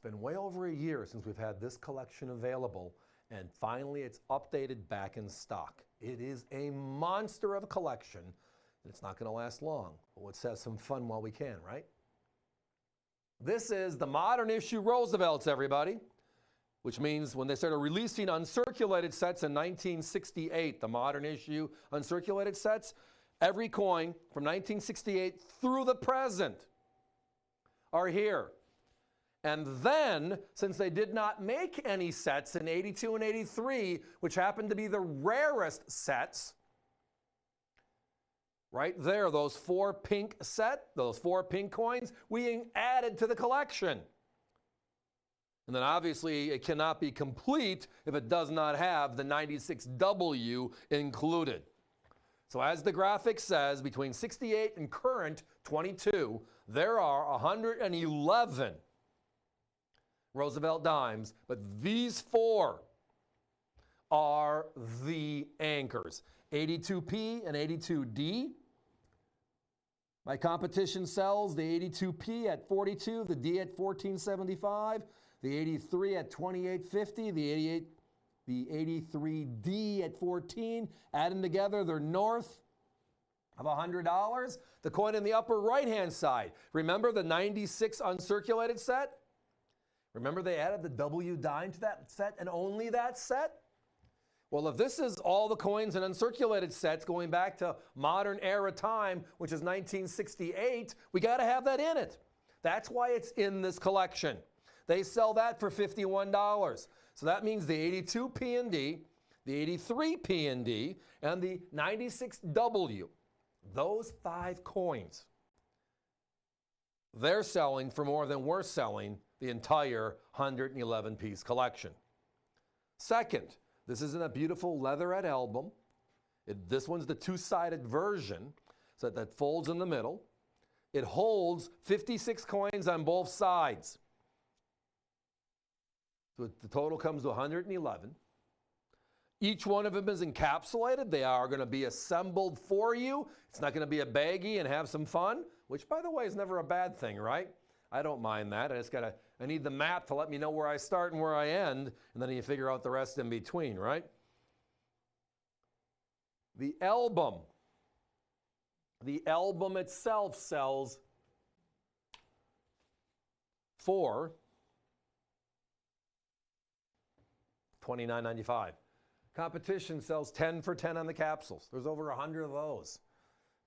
been way over a year since we've had this collection available, and finally it's updated back in stock. It is a monster of a collection, and it's not going to last long. But let's have some fun while we can, right? This is the modern issue Roosevelts, everybody, which means when they started releasing uncirculated sets in 1968, the modern issue uncirculated sets, every coin from 1968 through the present are here. And then, since they did not make any sets in 82 and 83, which happened to be the rarest sets, right there, those four pink coins, we added to the collection. And then obviously it cannot be complete if it does not have the 96W included. So as the graphic says, between 68 and current 22, there are 111 Roosevelt dimes, but these four are the anchors. 82P and 82D. My competition sells the 82P at 42, the D at 1475, the 83 at 2850, the 83D at 14. Add them together, they're north of $100. The coin in the upper right-hand side. Remember the 96 uncirculated set? Remember they added the W dime to that set and only that set? Well, if this is all the coins and uncirculated sets going back to modern era time, which is 1968, we got to have that in it. That's why it's in this collection. They sell that for $51. So that means the 82 P&D, the 83 P&D, and the 96W. Those 5 coins, they're selling for more than we're selling the entire 111-piece collection. Second, this is in a beautiful leatherette album. This one's the two-sided version, so that folds in the middle. It holds 56 coins on both sides. So the total comes to 111. Each one of them is encapsulated. They are going to be assembled for you. It's not going to be a baggie and have some fun, which, by the way, is never a bad thing, right? I don't mind that. I need the map to let me know where I start and where I end, and then you figure out the rest in between, right? The album itself sells for $29.95. Competition sells 10 for 10 on the capsules. There's over 100 of those.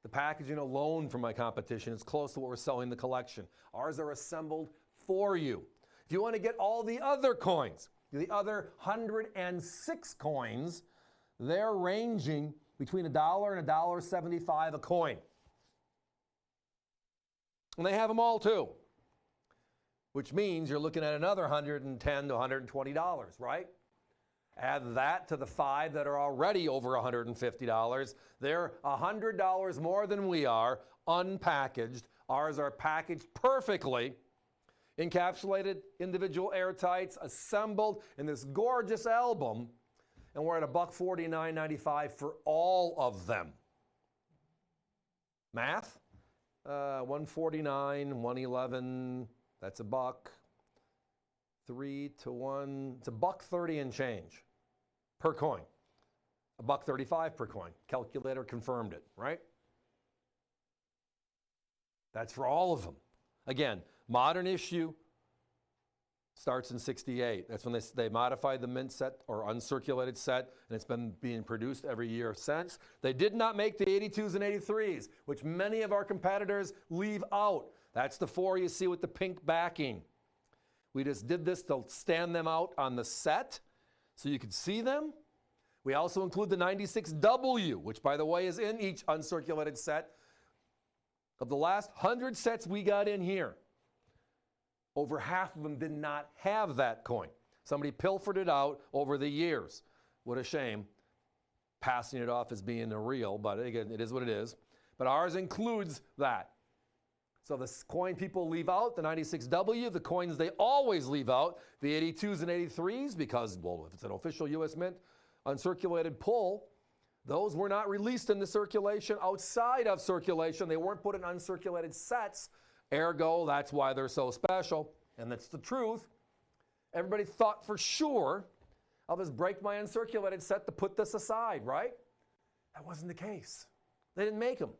The packaging alone for my competition is close to what we're selling in the collection. Ours are assembled for you. If you want to get all the other coins, the other 106 coins, they're ranging between $1 and $1.75 a coin. And they have them all too, which means you're looking at another $110 to $120, right? Add that to the 5 that are already over $150. They're $100 more than we are, unpackaged. Ours are packaged perfectly, encapsulated, individual airtights, assembled in this gorgeous album, and we're at $149.95 for all of them. Math? 149, 111, that's $1. 3 to 1, it's $1.30 and change per coin. $1.35 per coin. Calculator confirmed it, right? That's for all of them. Again, modern issue starts in 68. That's when they modified the mint set or uncirculated set, and it's been being produced every year since. They did not make the 82s and 83s, which many of our competitors leave out. That's the 4 you see with the pink backing. We just did this to stand them out on the set so you could see them. We also include the 96W, which, by the way, is in each uncirculated set. Of the last 100 sets we got in here, over half of them did not have that coin. Somebody pilfered it out over the years. What a shame, passing it off as being a real, but again, it is what it is. But ours includes that. So the coin people leave out, the 96W, the coins they always leave out, the 82s and 83s, because, well, if it's an official U.S. Mint uncirculated pull, those were not released in the circulation outside of circulation. They weren't put in uncirculated sets. Ergo, that's why they're so special. And that's the truth. Everybody thought for sure I'll just break my uncirculated set to put this aside, right? That wasn't the case. They didn't make them.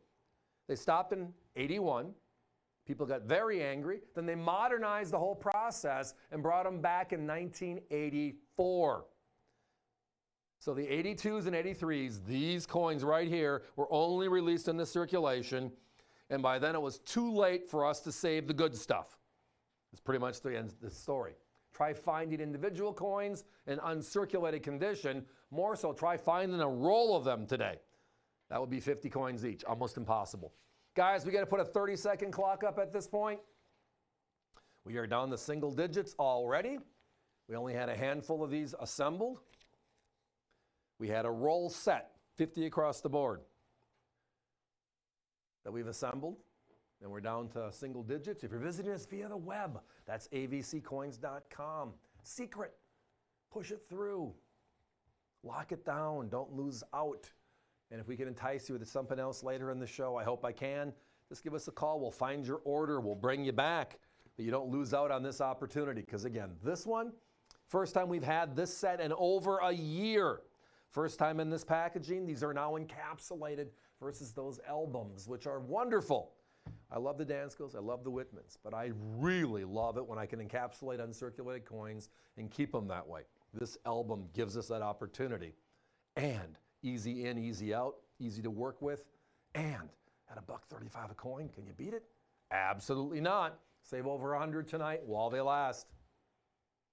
They stopped in 81. People got very angry. Then they modernized the whole process and brought them back in 1984. So the 82s and 83s, these coins right here, were only released into circulation. And by then it was too late for us to save the good stuff. That's pretty much the end of the story. Try finding individual coins in uncirculated condition. More so, try finding a roll of them today. That would be 50 coins each. Almost impossible. Guys, we got to put a 30-second clock up at this point. We are down to single digits already. We only had a handful of these assembled. We had a roll set, 50 across the board, that we've assembled. And we're down to single digits. If you're visiting us via the web, that's avccoins.com. Secret. Push it through. Lock it down. Don't lose out. And if we can entice you with something else later in the show, I hope I can. Just give us a call. We'll find your order. We'll bring you back. But you don't lose out on this opportunity. Because again, this one, first time we've had this set in over a year. First time in this packaging. These are now encapsulated versus those albums, which are wonderful. I love the Danskos, I love the Whitmans, but I really love it when I can encapsulate uncirculated coins and keep them that way. This album gives us that opportunity. And easy in, easy out, easy to work with, and at $1.35 a coin, can you beat it? Absolutely not. Save over 100 tonight while they last.